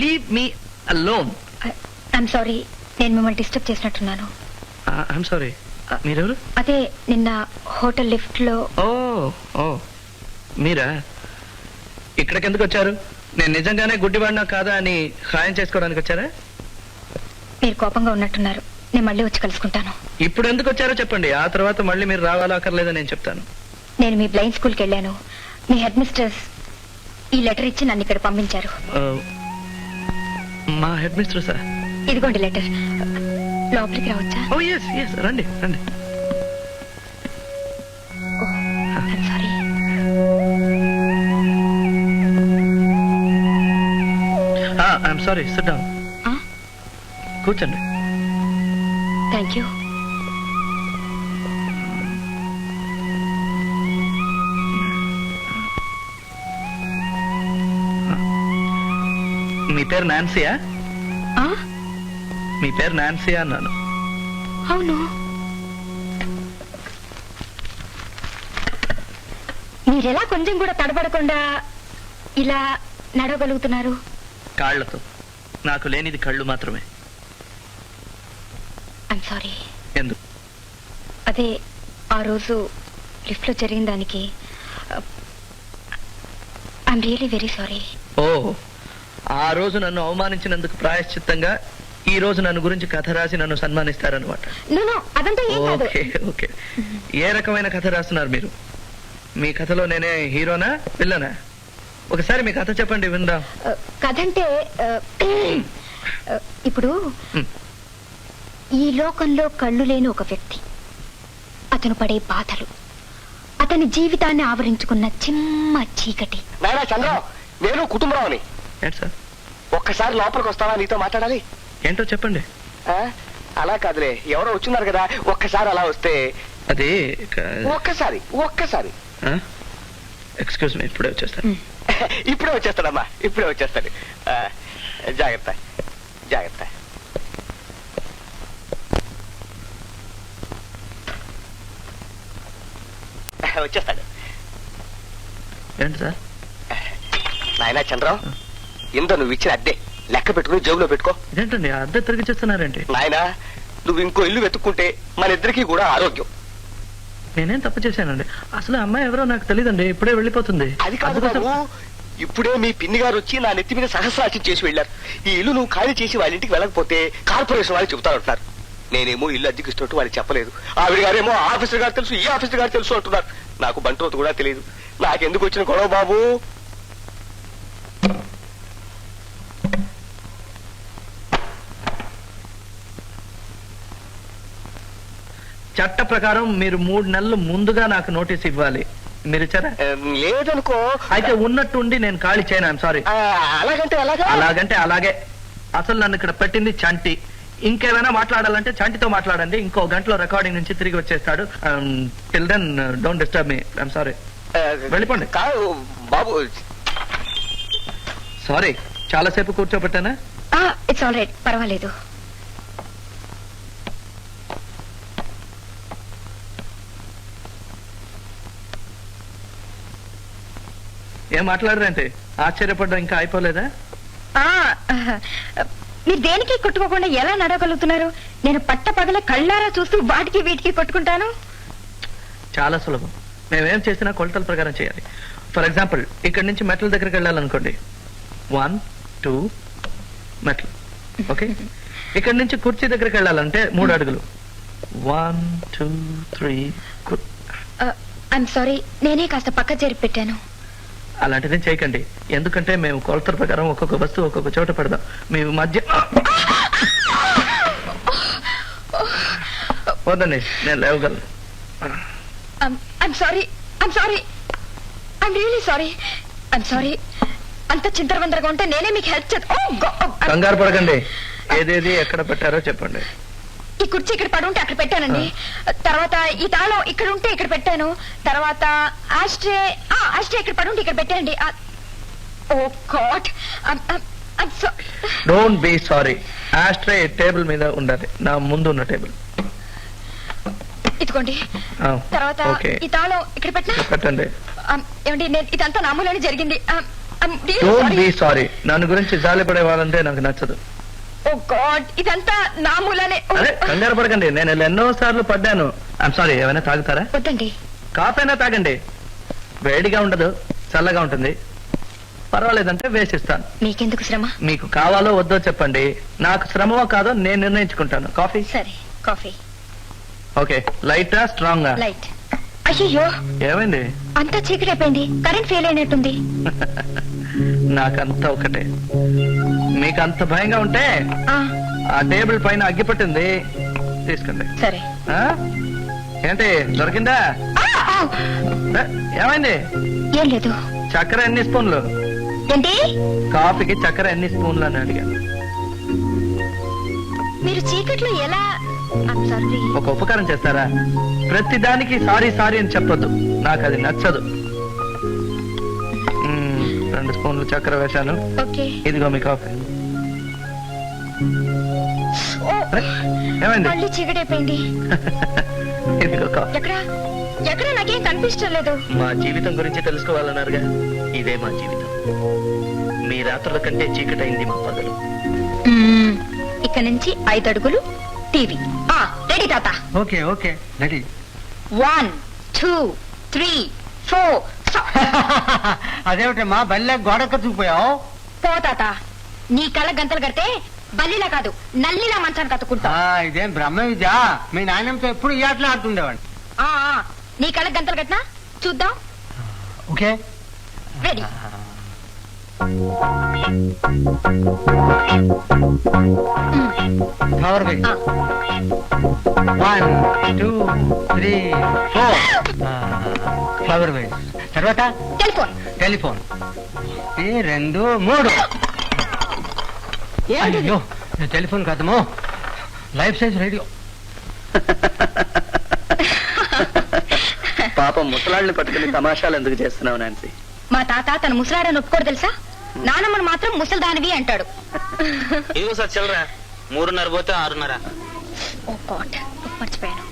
Leave me alone. I'm sorry, నేను మిమ్మల్ని disturb చేసినట్టున్నాను. I'm sorry. మీరెవరు? అదే నిన్న హోటల్ లిఫ్ట్ లో. ఓ మీరా? ఇక్కడికి ఎందుకు వచ్చారు? నేను నిజంగానే గుడ్డివాడినా కాదా అని ఖాయం చేసుకోవడానికి వచ్చారా? మీరు కోపంగా ఉన్నట్టున్నారు. నేను మళ్ళీ వచ్చి కలుసుకుంటాను. ఇప్పుడు ఎందుకు వచ్చారో చెప్పండి, ఆ తర్వాత మళ్ళీ మీరు రావాలా అక్కర్లేదని నేను చెప్తాను. నేను మీ బ్లైండ్ స్కూల్కి వెళ్ళాను. మీ హెడ్ మిస్టర్స్ ఈ లెటర్ ఇచ్చి నన్ను ఇక్కడ పంపించారు. మా హెడ్ మిస్టర్ సార్? ఇదిగోండి లెటర్. లోపలికి రావచ్చా? ఓ ఎస్ ఎస్, రండి రండి. Sorry. I'm sorry. Sit down. కూర్చోండి. Thank you. మీ పేరు నాన్సీయా? మీ పేరు నాన్సీయా అన్నాను. అవును. మీరెలా కొంచెం కూడా తడబడకుండా ఇలా నడవగలుగుతున్నారు? కాళ్లతో. నాకు లేనిది కళ్ళు మాత్రమే. I'm sorry. ఎందుకు? అదే ఆ రోజు లిఫ్ట్ లో జరిగిన దానికి ఐఎమ్ రియలీ వెరీ సారీ. ఓ, ఆ రోజు నన్ను అవమానించినందుకు ప్రాయశ్చిత్తంగా ఈ రోజు నన్ను గురించి కథ రాసి నన్ను సన్మానిస్తారనమాట. Okay okay. ఏ రకమైన కథ రాస్తున్నారు మీరు? మీ కథలో నేనే హీరోనా విల్లనా? ఒకసారి మీ కథ చెప్పండి విందాం. కథ అంటే ఇప్పుడు ఈ లోకంలో కళ్ళు లేని ఒక వ్యక్తి, అతను పడే బాధలు, అతని జీవితాన్ని ఆవరించుకున్న చిమ్మ చీకటి. నాయనా చంద్ర, నేను కుటుంబరావుని. ఏంటి సార్? ఒక్కసారి లోపలికి వస్తావా? నీతో మాట్లాడాలి. ఏంటో చెప్పండి. అలా కాదులే, ఎవరో వచ్చిన్నారు కదా, ఒక్కసారి అలా వస్తే. అది ఒక్కసారి ఒక్కసారి. ఎక్స్క్యూజ్ మీ, ఇప్పుడే వచ్చేస్తాను. ఇప్పుడే వచ్చేస్తాడమ్మా, ఇప్పుడే వచ్చేస్తాడు. జాగ్రత్త జాగ్రత్త. వచ్చేస్తాడు. ఏంటి సార్? నాయనా చంద్రం, ఇంత నువ్వు ఇచ్చిన అద్దె లెక్క పెట్టుకుని జేబులో పెట్టుకో. ఏంటండి అద్దె తిరిగి చేస్తున్నారేంటి? నాయనా, నువ్వు ఇంకో ఇల్లు వెతుక్కుంటే మన ఇద్దరికి కూడా ఆరోగ్యం. నేనేం తప్పు చేశానండి? అసలు అమ్మాయి ఎవరో నాకు తెలియదండి, ఇప్పుడే వెళ్ళిపోతుంది. అది కాదు బాబు, ఇప్పుడే మీ పిన్ని గారు వచ్చి నా నెత్తి మీద సహస్రార్చన చేసి వెళ్ళారు. ఈ ఇల్లు నువ్వు ఖాళీ చేసి వాళ్ళ ఇంటికి వెళ్ళకపోతే కార్పొరేషన్ వాళ్ళు చెబుతారంటున్నారు. నేనేమో ఇల్లు అద్దెకిస్తున్నట్టు వాళ్ళకి చెప్పలేదు. ఆవిడ గారేమో ఆఫీసర్ గారు తెలుసు, ఈ ఆఫీసర్ గారు తెలుసు అంటున్నారు. నాకు బంట్రోతు కూడా తెలియదు. నాకెందుకు వచ్చిన గొడవ బాబు? చట్ట ప్రకారం మీరు 3 నెలలు ముందుగా నాకు నోటీస్ ఇవ్వాలి. మీరు ఇచ్చారా? లేదనుకో. అయితే ఉన్నట్టుండి నేను ఖాళీ చేయను. I'm sorry. అలాగంటే అలాగంటే అలాగే. అసలు నన్ను ఇక్కడ పెట్టింది చంటి. ఇంకేమైనా మాట్లాడాలంటే చంటితో మాట్లాడండి. ఇంకో గంటలో రికార్డింగ్ నుంచి తిరిగి వచ్చేస్తాడు. Till then don't disturb me. I'm sorry. వెళ్ళిపోండి. బాబు సారీ, చాలాసేపు కూర్చోబెట్టానా? ఇట్స్ ఆల్ రైట్, పర్వాలేదు. ఏం మాట్లాడరంటే? ఆశ్చర్యపడ్డా ఇంకా అయిపోలేదా? మీరు దేనికి కొట్టుకోకుండా ఎలా నడవగలుగుతున్నారు? నేను పట్ట పగల కళ్ళారా చూస్తూ వాటికి వీటికి కొట్టుకుంటాను. చాలా సులభం. మేమేం చేసినా కొలతల ప్రకారం చేయాలి. ఫర్ ఎగ్జాంపుల్, ఇక్కడి నుంచి మెట్ల దగ్గరికి వెళ్ళాలనుకోండి. 1 2 మెట్లు. ఓకే. ఇక్కడి నుంచి కుర్చీ దగ్గరికి వెళ్ళాలంటే 3 అడుగులు. 1 2 3. ఐఎమ్ సారీ, నేనే కాస్త పక్క జరిపి పెట్టాను. అలాంటిదే చేయకండి, ఎందుకంటే మేము కొలతల ప్రకారం ఒక్కొక్క వస్తువు ఒక్కొక్క చోట పెడదాం. మీ మధ్య వద్దండి, నేను లేవగలను. I'm sorry, I'm sorry, I'm really sorry, I'm sorry. అంత చింతరవందరగా ఉంటే నేనే మీకు హెల్ప్ చేస్తాను. కంగారు పడకండి. ఏదేది ఎక్కడ పెట్టారో చెప్పండి. ఈ కుర్చీ ఇక్కడ పడి ఉంటే అక్కడ పెట్టానండి. తర్వాత ఈ తాళం ఇక్కడ ఉంటే ఇక్కడ పెట్టాను. తర్వాత ఆస్ట్రే ఇక్కడ పడి ఉంటే ఇక్కడ పెట్టానండి. Oh god, don't be sorry. Ashtray table మీద ఉండాలి, నా ముందు ఉన్న టేబుల్. ఇదిగోండి. తర్వాత ఈ తాళం ఇక్కడ పెట్టండి. పెట్టండి. ఏమండి, నేను ఇదంతా నామూలని జరిగింది. Don't be sorry. నన్ను గురించి జాలిపడే వాళ్ళంటే నాకు నచ్చదు. ఓ గాడ్, ఇదంతా నా మూలనే. అరే కంగారు పడకండి, నేను ఇలా ఎన్నో సార్లు పడ్డాను. I'm sorry. ఏమైనా తాగుతారా? వద్దండి. కాఫీ అయినా తాగండి, వేడిగా ఉండదు, చల్లగా ఉంటుంది. పర్వాలేదంటే వేసిస్తాను. మీకెందుకు శ్రమ? మీకు కావాలో వద్దో చెప్పండి, నాకు శ్రమమో కాదో నేను నిర్ణయించుకుంటాను. కాఫీ? సరే, కాఫీ. ఓకే. లైటా స్ట్రాంగా? లైట్. అయ్యో, ఏమైంది? అంతా చీకటి అయిపోయింది, కరెంట్ ఫెయిల్ అయినట్టుంది. నాకంతా ఒకటే. మీకు అంత భయంగా ఉంటే ఆ, ఆ టేబుల్ పైన అగ్గి పట్టింది, తీసుకోండి. సరే. ఆ? ఏంటి దొరికిందా? ఆ, ఆ. ఏమైంది? ఏం లేదు. చక్కెర ఎన్ని స్పూన్లు? ఏంటి? కాఫీకి చక్కెర ఎన్ని స్పూన్లు అని అడిగాను. మీరు చీకట్లో ఎలా? సారీ. ఒక ఉపకారం చేస్తారా? ప్రతి దానికి సారీ సారీ అని చెప్పొద్దు, నాకు అది నచ్చదు. 2 స్పూన్లు చక్కెర వేశాను. ఓకే. ఇదిగో మీ కాఫీ. ఓ, అరే, ఏమైంది? మళ్ళీ చీకటి అయిపోయింది. ఇదిగో కాఫీ. ఎక్కడ ఎక్కడ నాకేం కనిపించలేదు. మా జీవితం గురించి తెలుసుకోవాలన్నారుగా, ఇదే మా జీవితం. మీ రాత్రుల కంటే చీకటైంది మా పగలు. ఇక్కడ నుంచి 5 అడుగులు టీవీ. రెడీ తాత? Okay okay ready. 1 2 3 4. అదేమిటమ్మా బల్లె గోడకు చూపోయావు? పో తాత, నీ కళ్ళ గంతలు కడితే బల్లిలా కాదు నల్లిలా మంచాన్ని కట్టుకుంటా. ఇదేం బ్రహ్మ విద్య. మీ నాయనంతో ఎప్పుడు ఈ ఆటలు ఆడుతుండేవాడిని. నీ కళ్ళ గంతలు కట్టినా చూద్దాం. Okay ready. ఫ్లవర్ వేస్. 1 2 3 4. ఫ్లవర్ వేస్. తర్వాత టెలిఫోన్. టెలిఫోన్. 2 3. అయ్యో, టెలిఫోన్ కాదమో, లైఫ్ సైజ్ రేడియో. పాపం ముసలాళ్ళని పట్టుకుని తమాషాలు ఎందుకు చేస్తున్నావు నాన్సీ? మా తాత తన ముసలాడని ఒప్పుకోడు తెలుసా. నానమ్మను మాత్రం ముసల్దానివి అంటాడు. ఇదిగో సార్ చిల్లరా 3:30 పోతే 6:30. ఓ గాడ్, మర్చిపోయాను.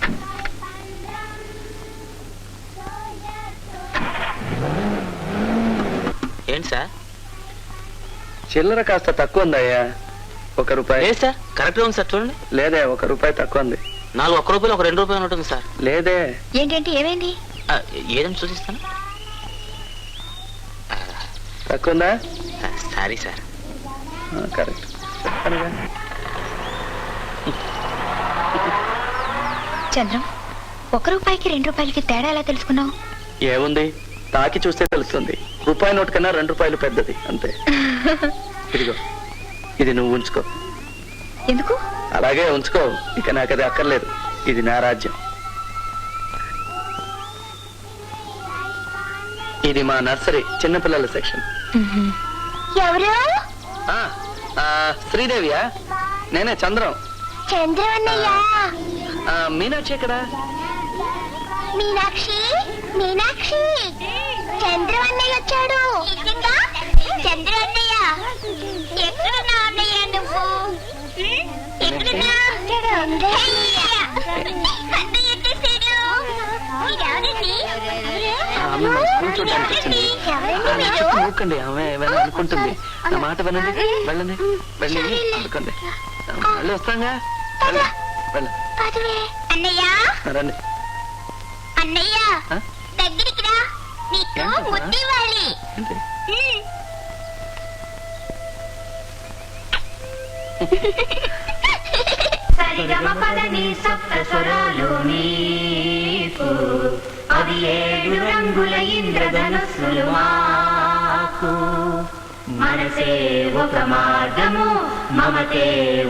ఏంటి సార్? చిల్లర కాస్త తక్కువ ఉందయ్యా. 1 రూపాయి. లేదు సార్, కరెక్ట్గా ఉంది సార్, చూడండి. లేదే, 1 రూపాయి తక్కువ ఉంది. నాకు 1 రూపాయలు, ఒక 2 రూపాయలు ఉంటుంది సార్. లేదే. ఏంటంటే ఏమైంది? ఏదని చూసిస్తాను. తక్కువ ఉందా? Sorry sir. కరెక్ట్. చంద్రం, 1 రూపాయికి 2 రూపాయలకి తేడా ఎలా తెలుసుకున్నావు? ఏముంది, తాకి చూస్తే తెలుస్తుంది. రూపాయి నోట్ కన్నా 2 రూపాయలు పెద్దది, అంతే. ఇదిగో, ఇది నువ్వు ఉంచుకో. ఎందుకు? అలాగే ఉంచుకో, ఇక నాకు అది అక్కర్లేదు. ఇది నా రాజ్యం. ఇది మా నర్సరీ, చిన్నపిల్లల సెక్షన్. ఎవరు? శ్రీదేవియా? నేనే చంద్రం. చంద్రం అన్నయ్య. మీనాక్షి ఎక్కడ? మీనాక్షి, మీనాక్షి, చంద్రం అన్నయ్య వచ్చాడు. చంద్రం అన్నయ్య, ఎక్కడున్నా అన్నయ్య నువ్వు? ఎక్కడున్నా? చూడడానికి వచ్చింది. ఊరుకోండి, ఆమె ఏమైనా అనుకుంటుంది. నా మాట వినండి, వెళ్ళండి, వెళ్ళి అనుకోండి. వెళ్ళి వస్తాగా. అన్నయ్య, రండి. అన్నయ్య దగ్గరికి రా, నీకు ముద్దివ్వాలి. సరిగమపదని సప్త స్వరాలు నీకు, అవి 7 రంగుల ఇంద్రధనుస్సులు మాకు. మనసే ఒక మార్గము, మమతే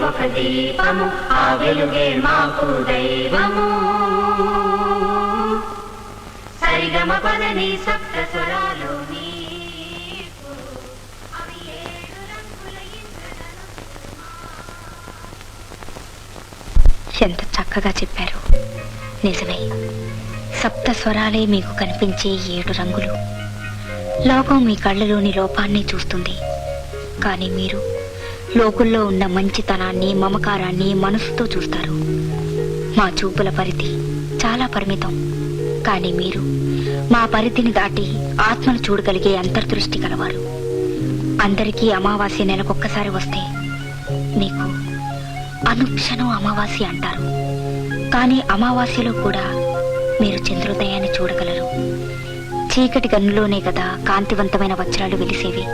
ఒక దీపము, ఆ వెలుగే మాకు దైవము. సరిగమపదని సప్త స్వరాలు నీకు, అవి 7 రంగుల ఇంద్రధనుస్సులు. ఎంత చక్కగా చెప్పారు. నిజమే, సప్త స్వరాలే మీకు కనిపించే 7 రంగులు. లోకం మీ కళ్ళలోని లోపాన్ని చూస్తుంది, కానీ మీరు లోకుల్లో ఉన్న మంచితనాన్ని, మమకారాన్ని మనసుతో చూస్తారు. మా చూపుల పరిధి చాలా పరిమితం, కానీ మీరు మా పరిధిని దాటి ఆత్మను చూడగలిగే అంతర్దృష్టి కలవారు. అందరికీ అమావాస్య నెలకొక్కసారి వస్తే మీకు అనుక్షణం అమావాస్య అంటారు. కానీ అమావాస్యలో కూడా మీరు చంద్రోదయాన్ని చూడగలరు. చీకటి గన్నులోనే కదా కాంతివంతమైన వజ్రాలు వెలిసేవి.